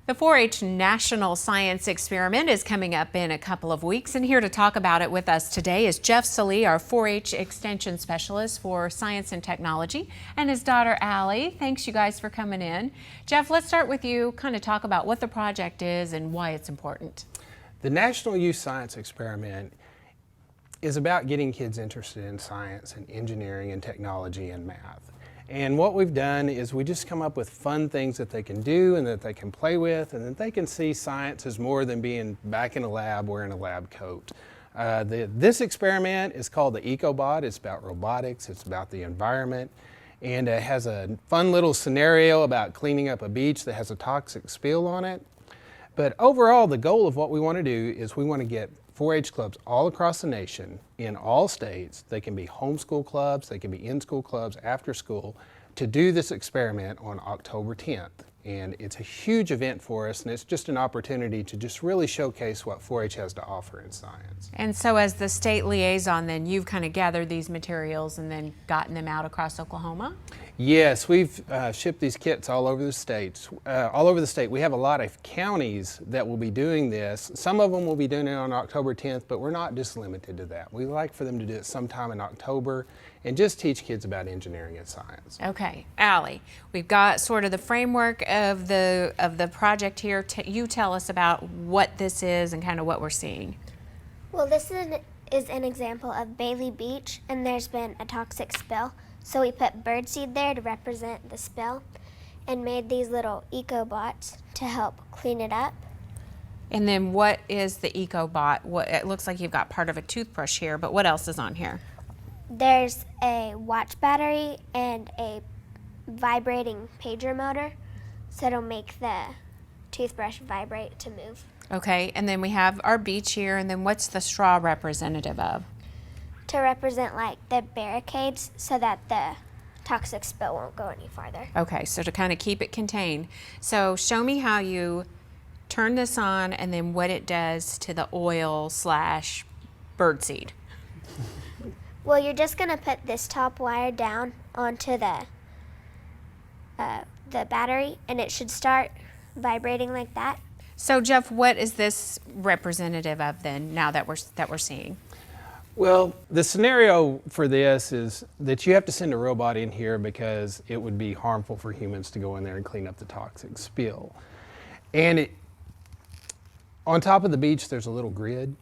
The 4-H National Science Experiment is coming up in a couple of weeks, and here to talk about it with us today is Jeff Sallee, our 4-H Extension Specialist for Science and Technology, and his daughter Allie. Thanks you guys for coming in. Jeff, let's start with you, kind of talk about what the project is and why it's important. The National Youth Science Experiment is about getting kids interested in science and engineering and technology and math. And what we've done is we just come up with fun things that they can do and that they can play with, and that they can see science as more than being back in a lab wearing a lab coat. This experiment is called the EcoBot. It's about robotics, it's about the environment, and it has a fun little scenario about cleaning up a beach that has a toxic spill on it. But overall, the goal of what we want to do is we want to get 4-H clubs all across the nation, in all states. They can be homeschool clubs, they can be in-school clubs, after school, to do this experiment on October 10th. And it's a huge event for us, and it's just an opportunity to just really showcase what 4-H has to offer in science. And so as the state liaison, then you've kind of gathered these materials and then gotten them out across Oklahoma? Yes, we've shipped these kits all over the state. We have a lot of counties that will be doing this. Some of them will be doing it on October 10th, but we're not just limited to that. We like for them to do it sometime in October and just teach kids about engineering and science. Okay, Allie, we've got sort of the framework of the project here. You tell us about what this is and kind of what we're seeing. Well, this is an example of Bailey Beach, and there's been a toxic spill. So we put birdseed there to represent the spill and made these little EcoBots to help clean it up. And then what is the EcoBot? It looks like you've got part of a toothbrush here, but what else is on here? There's a watch battery and a vibrating pager motor, so it'll make the toothbrush vibrate to move. Okay, and then we have our beach here, and then what's the straw representative of? To represent like the barricades so that the toxic spill won't go any farther. Okay, so to kind of keep it contained. So show me how you turn this on and then what it does to the oil / birdseed. Well, you're just gonna put this top wire down onto the battery, and it should start vibrating like that. So Jeff, what is this representative of then, now that we're seeing? Well, the scenario for this is that you have to send a robot in here because it would be harmful for humans to go in there and clean up the toxic spill. And on top of the beach, there's a little grid,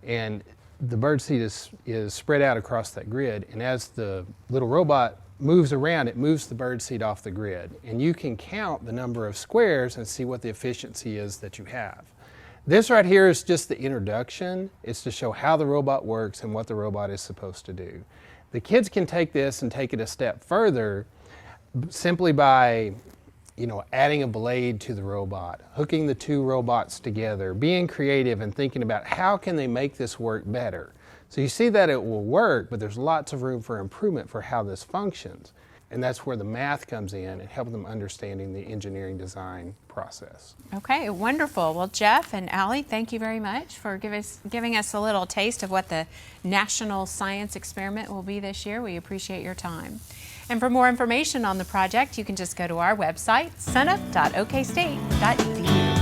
and the birdseed is spread out across that grid. And as the little robot moves around, it moves the birdseed off the grid. And you can count the number of squares and see what the efficiency is that you have. This right here is just the introduction. It's to show how the robot works and what the robot is supposed to do. The kids can take this and take it a step further simply by, adding a blade to the robot, hooking the two robots together, being creative and thinking about how can they make this work better. So you see that it will work, but there's lots of room for improvement for how this functions. And that's where the math comes in and help them understanding the engineering design process. Okay, wonderful. Well, Jeff and Allie, thank you very much for giving us a little taste of what the National Science Experiment will be this year. We appreciate your time. And for more information on the project, you can just go to our website, sunup.okstate.edu.